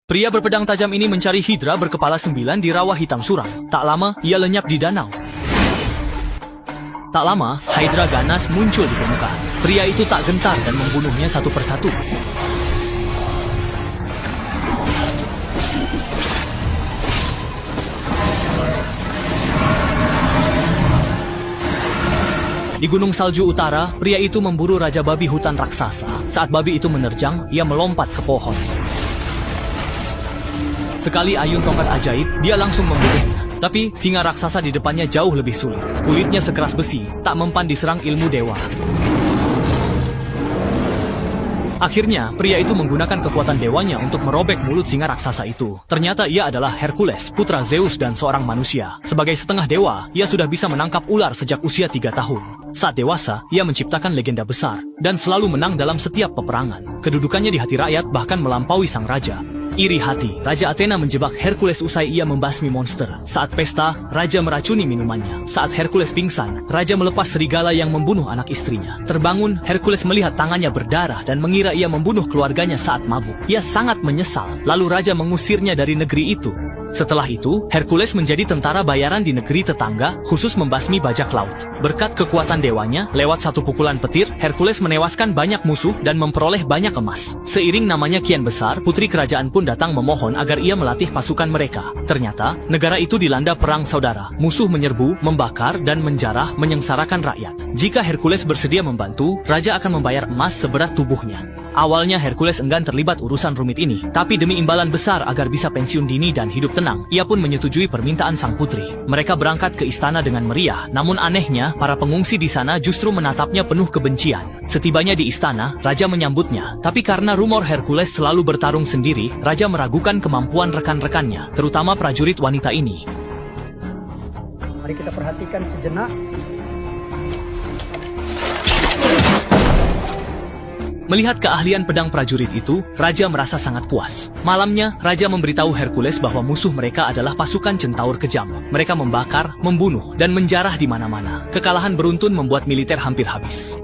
Pria berpedang tajam ini mencari hidra berkepala 9 di rawa hitam suram. Tak lama, ia lenyap di danau. Tak lama, hidra ganas muncul di permukaan. Pria itu tak gentar dan membunuhnya satu persatu. Di Gunung Salju Utara, pria itu memburu Raja Babi hutan raksasa. Saat babi itu menerjang, ia melompat ke pohon. Sekali ayun tongkat ajaib, dia langsung membunuhnya. Tapi singa raksasa di depannya jauh lebih sulit. Kulitnya sekeras besi, tak mempan diserang ilmu dewa. Akhirnya, pria itu menggunakan kekuatan dewanya untuk merobek mulut singa raksasa itu. Ternyata ia adalah Hercules, putra Zeus dan seorang manusia. Sebagai setengah dewa, ia sudah bisa menangkap ular sejak usia 3 tahun. Saat dewasa, ia menciptakan legenda besar dan selalu menang dalam setiap peperangan. Kedudukannya di hati rakyat bahkan melampaui sang raja. Iri hati, Raja Athena menjebak Hercules usai ia membasmi monster. Saat pesta, Raja meracuni minumannya. Saat Hercules pingsan, Raja melepas serigala yang membunuh anak istrinya. Terbangun, Hercules melihat tangannya berdarah dan mengira ia membunuh keluarganya saat mabuk. Ia sangat menyesal, lalu Raja mengusirnya dari negeri itu. Setelah itu, Hercules menjadi tentara bayaran di negeri tetangga, khusus membasmi bajak laut. Berkat kekuatan dewanya, lewat satu pukulan petir, Hercules menewaskan banyak musuh dan memperoleh banyak emas. Seiring namanya kian besar, putri kerajaan pun datang memohon agar ia melatih pasukan mereka. Ternyata, negara itu dilanda perang saudara. Musuh menyerbu, membakar, dan menjarah, menyengsarakan rakyat. Jika Hercules bersedia membantu, Raja akan membayar emas seberat tubuhnya. Awalnya Hercules enggan terlibat urusan rumit ini, tapi demi imbalan besar agar bisa pensiun dini dan hidup tenang, ia pun menyetujui permintaan sang putri. Mereka berangkat ke istana dengan meriah, namun anehnya, para pengungsi di sana justru menatapnya penuh kebencian. Setibanya di istana, Raja menyambutnya, tapi karena rumor Hercules selalu bertarung sendiri, Raja meragukan kemampuan rekan-rekannya, terutama prajurit wanita ini. Mari kita perhatikan sejenak. Melihat keahlian pedang prajurit itu, Raja merasa sangat puas. Malamnya, Raja memberitahu Hercules bahwa musuh mereka adalah pasukan centaur kejam. Mereka membakar, membunuh, dan menjarah di mana-mana. Kekalahan beruntun membuat militer hampir habis.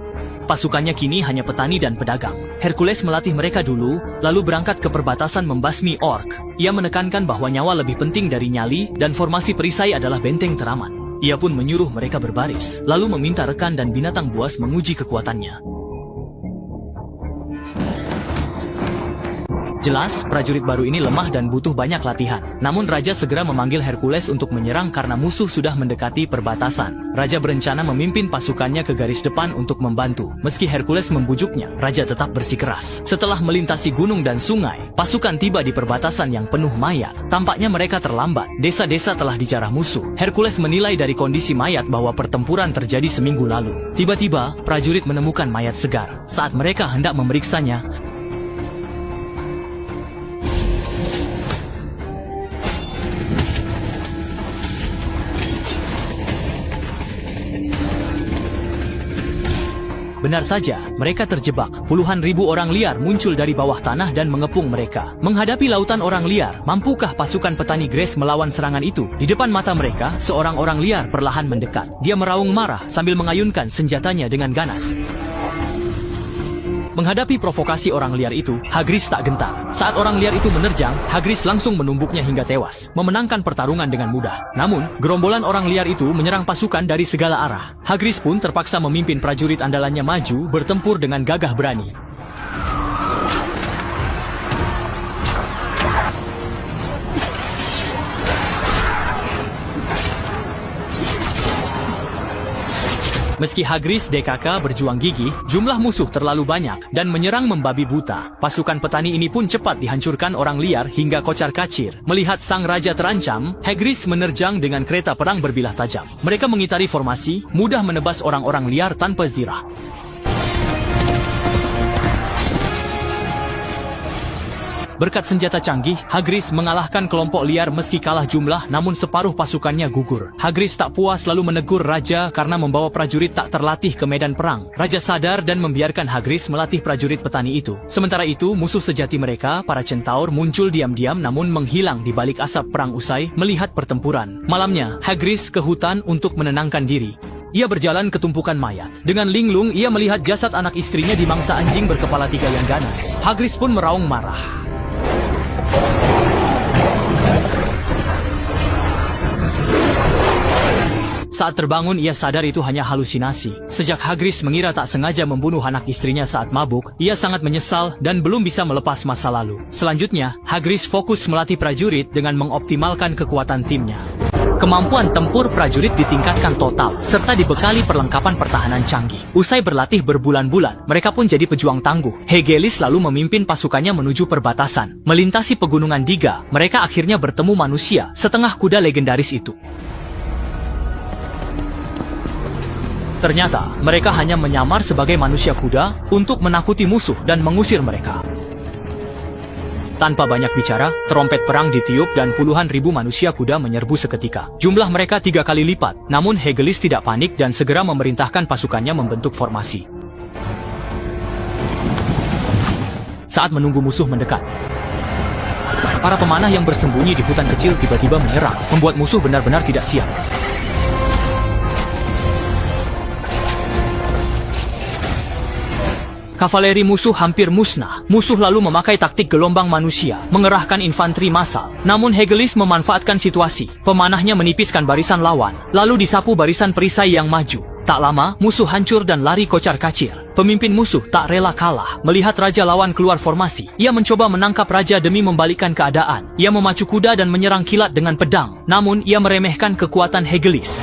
Pasukannya kini hanya petani dan pedagang. Hercules melatih mereka dulu, lalu berangkat ke perbatasan membasmi orc. Ia menekankan bahwa nyawa lebih penting dari nyali, dan formasi perisai adalah benteng teramat. Ia pun menyuruh mereka berbaris, lalu meminta rekan dan binatang buas menguji kekuatannya. Jelas, prajurit baru ini lemah dan butuh banyak latihan. Namun Raja segera memanggil Hercules untuk menyerang karena musuh sudah mendekati perbatasan. Raja berencana memimpin pasukannya ke garis depan untuk membantu. Meski Hercules membujuknya, Raja tetap bersikeras. Setelah melintasi gunung dan sungai, pasukan tiba di perbatasan yang penuh mayat. Tampaknya mereka terlambat. Desa-desa telah dijarah musuh. Hercules menilai dari kondisi mayat bahwa pertempuran terjadi seminggu lalu. Tiba-tiba, prajurit menemukan mayat segar. Saat mereka hendak memeriksanya, benar saja, mereka terjebak. Puluhan ribu orang liar muncul dari bawah tanah dan mengepung mereka. Menghadapi lautan orang liar, mampukah pasukan petani Grace melawan serangan itu? Di depan mata mereka, seorang orang liar perlahan mendekat. Dia meraung marah sambil mengayunkan senjatanya dengan ganas. Menghadapi provokasi orang liar itu, Hagris tak gentar. Saat orang liar itu menerjang, Hagris langsung menumbuknya hingga tewas, memenangkan pertarungan dengan mudah. Namun, gerombolan orang liar itu menyerang pasukan dari segala arah. Hagris pun terpaksa memimpin prajurit andalannya maju bertempur dengan gagah berani. Meski Hagris DKK berjuang gigih, jumlah musuh terlalu banyak dan menyerang membabi buta. Pasukan petani ini pun cepat dihancurkan orang liar hingga kocar-kacir. Melihat sang raja terancam, Hagris menerjang dengan kereta perang berbilah tajam. Mereka mengitari formasi, mudah menebas orang-orang liar tanpa zirah. Berkat senjata canggih, Hagris mengalahkan kelompok liar meski kalah jumlah, namun separuh pasukannya gugur. Hagris tak puas lalu menegur Raja karena membawa prajurit tak terlatih ke medan perang. Raja sadar dan membiarkan Hagris melatih prajurit petani itu. Sementara itu, musuh sejati mereka, para centaur, muncul diam-diam namun menghilang di balik asap perang usai melihat pertempuran. Malamnya, Hagris ke hutan untuk menenangkan diri. Ia berjalan ke tumpukan mayat. Dengan linglung, ia melihat jasad anak istrinya dimangsa anjing berkepala 3 yang ganas. Hagris pun meraung marah. Saat terbangun, ia sadar itu hanya halusinasi. Sejak Hagrid mengira tak sengaja membunuh anak istrinya saat mabuk, ia sangat menyesal dan belum bisa melepas masa lalu. Selanjutnya, Hagrid fokus melatih prajurit dengan mengoptimalkan kekuatan timnya. Kemampuan tempur prajurit ditingkatkan total, serta dibekali perlengkapan pertahanan canggih. Usai berlatih berbulan-bulan, mereka pun jadi pejuang tangguh. Hegelis lalu memimpin pasukannya menuju perbatasan. Melintasi pegunungan Diga, mereka akhirnya bertemu manusia, setengah kuda legendaris itu. Ternyata, mereka hanya menyamar sebagai manusia kuda untuk menakuti musuh dan mengusir mereka. Tanpa banyak bicara, trompet perang ditiup dan puluhan ribu manusia kuda menyerbu seketika. Jumlah mereka 3 kali lipat, namun Hegelis tidak panik dan segera memerintahkan pasukannya membentuk formasi. Saat menunggu musuh mendekat, para pemanah yang bersembunyi di hutan kecil tiba-tiba menyerang, membuat musuh benar-benar tidak siap. Kavaleri musuh hampir musnah. Musuh lalu memakai taktik gelombang manusia, mengerahkan infanteri massal. Namun Hegelis memanfaatkan situasi. Pemanahnya menipiskan barisan lawan, lalu disapu barisan perisai yang maju. Tak lama, musuh hancur dan lari kocar-kacir. Pemimpin musuh tak rela kalah. Melihat raja lawan keluar formasi, ia mencoba menangkap raja demi membalikkan keadaan. Ia memacu kuda dan menyerang kilat dengan pedang. Namun, ia meremehkan kekuatan Hegelis.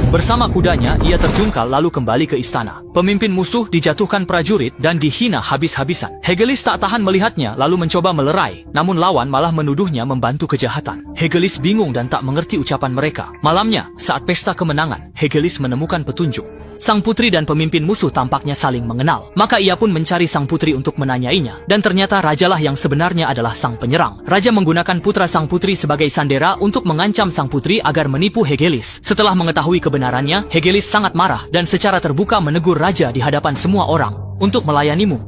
Bersama kudanya, ia terjungkal lalu kembali ke istana. Pemimpin musuh dijatuhkan prajurit dan dihina habis-habisan. Hegelis tak tahan melihatnya lalu mencoba melerai, namun lawan malah menuduhnya membantu kejahatan. Hegelis bingung dan tak mengerti ucapan mereka. Malamnya, saat pesta kemenangan, Hegelis menemukan petunjuk. Sang putri dan pemimpin musuh tampaknya saling mengenal. Maka ia pun mencari sang putri untuk menanyainya. Dan ternyata rajalah yang sebenarnya adalah sang penyerang. Raja menggunakan putra sang putri sebagai sandera untuk mengancam sang putri agar menipu Hegelis. Setelah mengetahui kebenarannya, Hegelis sangat marah dan secara terbuka menegur raja di hadapan semua orang. Untuk melayanimu,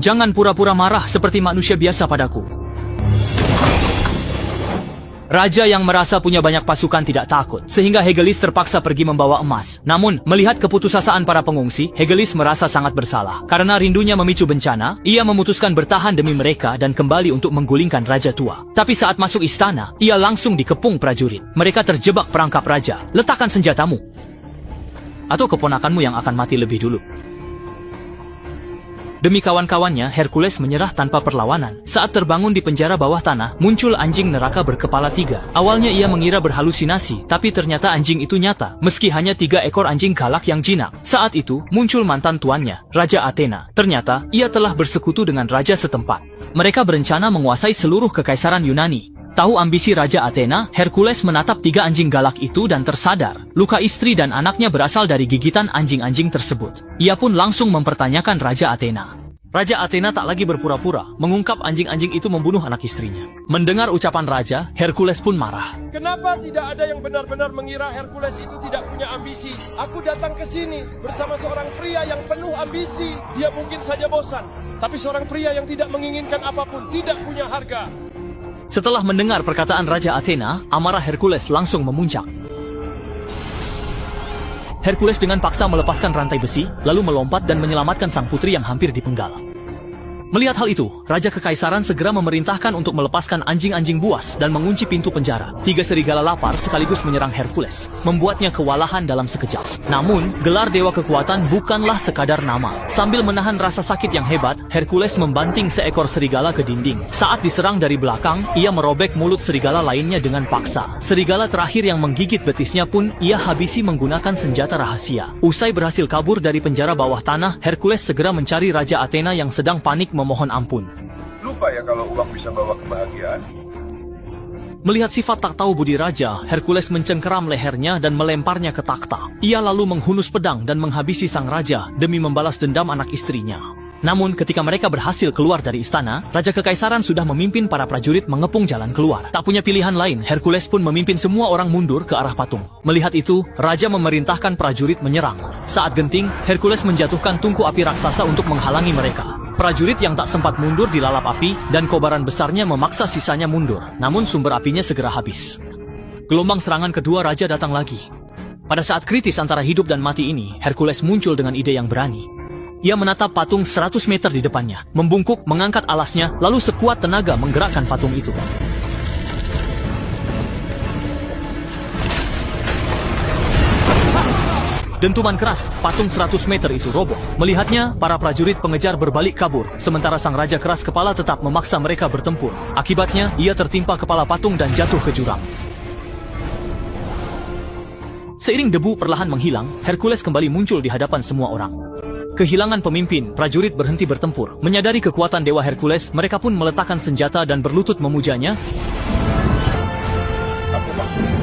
jangan pura-pura marah seperti manusia biasa padaku. Raja yang merasa punya banyak pasukan tidak takut, sehingga Hegelis terpaksa pergi membawa emas. Namun, melihat keputusasaan para pengungsi, Hegelis merasa sangat bersalah. Karena rindunya memicu bencana, ia memutuskan bertahan demi mereka dan kembali untuk menggulingkan raja tua. Tapi saat masuk istana, ia langsung dikepung prajurit. Mereka terjebak perangkap raja. Letakkan senjatamu, atau keponakanmu yang akan mati lebih dulu. Demi kawan-kawannya, Hercules menyerah tanpa perlawanan. Saat terbangun di penjara bawah tanah, muncul anjing neraka berkepala 3. Awalnya ia mengira berhalusinasi, tapi ternyata anjing itu nyata, meski hanya 3 ekor anjing galak yang jinak. Saat itu, muncul mantan tuannya, Raja Athena. Ternyata, ia telah bersekutu dengan raja setempat. Mereka berencana menguasai seluruh kekaisaran Yunani. Tahu ambisi Raja Athena, Hercules menatap 3 anjing galak itu dan tersadar. Luka istri dan anaknya berasal dari gigitan anjing-anjing tersebut. Ia pun langsung mempertanyakan Raja Athena. Raja Athena tak lagi berpura-pura, mengungkap anjing-anjing itu membunuh anak istrinya. Mendengar ucapan raja, Hercules pun marah. Kenapa tidak ada yang benar-benar mengira Hercules itu tidak punya ambisi? Aku datang ke sini bersama seorang pria yang penuh ambisi. Dia mungkin saja bosan, tapi seorang pria yang tidak menginginkan apapun, tidak punya harga. Setelah mendengar perkataan Raja Athena, amarah Hercules langsung memuncak. Hercules dengan paksa melepaskan rantai besi, lalu melompat dan menyelamatkan sang putri yang hampir dipenggal. Melihat hal itu, Raja Kekaisaran segera memerintahkan untuk melepaskan anjing-anjing buas dan mengunci pintu penjara. 3 serigala lapar sekaligus menyerang Hercules, membuatnya kewalahan dalam sekejap. Namun, gelar Dewa Kekuatan bukanlah sekadar nama. Sambil menahan rasa sakit yang hebat, Hercules membanting seekor serigala ke dinding. Saat diserang dari belakang, ia merobek mulut serigala lainnya dengan paksa. Serigala terakhir yang menggigit betisnya pun ia habisi menggunakan senjata rahasia. Usai berhasil kabur dari penjara bawah tanah, Hercules segera mencari Raja Athena yang sedang panik memohon ampun. Lupa ya kalau uang bisa bawa kebahagiaan. Melihat sifat tak tahu budi raja, Hercules mencengkeram lehernya dan melemparnya ke takhta. Ia lalu menghunus pedang dan menghabisi sang raja demi membalas dendam anak istrinya. Namun ketika mereka berhasil keluar dari istana, Raja Kekaisaran sudah memimpin para prajurit mengepung jalan keluar. Tak punya pilihan lain, Hercules pun memimpin semua orang mundur ke arah patung. Melihat itu, Raja memerintahkan prajurit menyerang. Saat genting, Hercules menjatuhkan tungku api raksasa untuk menghalangi mereka. Prajurit yang tak sempat mundur dilalap api, dan kobaran besarnya memaksa sisanya mundur. Namun sumber apinya segera habis. Gelombang serangan kedua raja datang lagi. Pada saat kritis antara hidup dan mati ini, Hercules muncul dengan ide yang berani. Ia menatap patung 100 meter di depannya, membungkuk, mengangkat alasnya, lalu sekuat tenaga menggerakkan patung itu. Dentuman keras, patung 100 meter itu roboh. Melihatnya, para prajurit pengejar berbalik kabur, sementara sang raja keras kepala tetap memaksa mereka bertempur. Akibatnya, ia tertimpa kepala patung dan jatuh ke jurang. Seiring debu perlahan menghilang, Hercules kembali muncul di hadapan semua orang. Kehilangan pemimpin, prajurit berhenti bertempur. Menyadari kekuatan Dewa Hercules, mereka pun meletakkan senjata dan berlutut memujanya. Aku maksud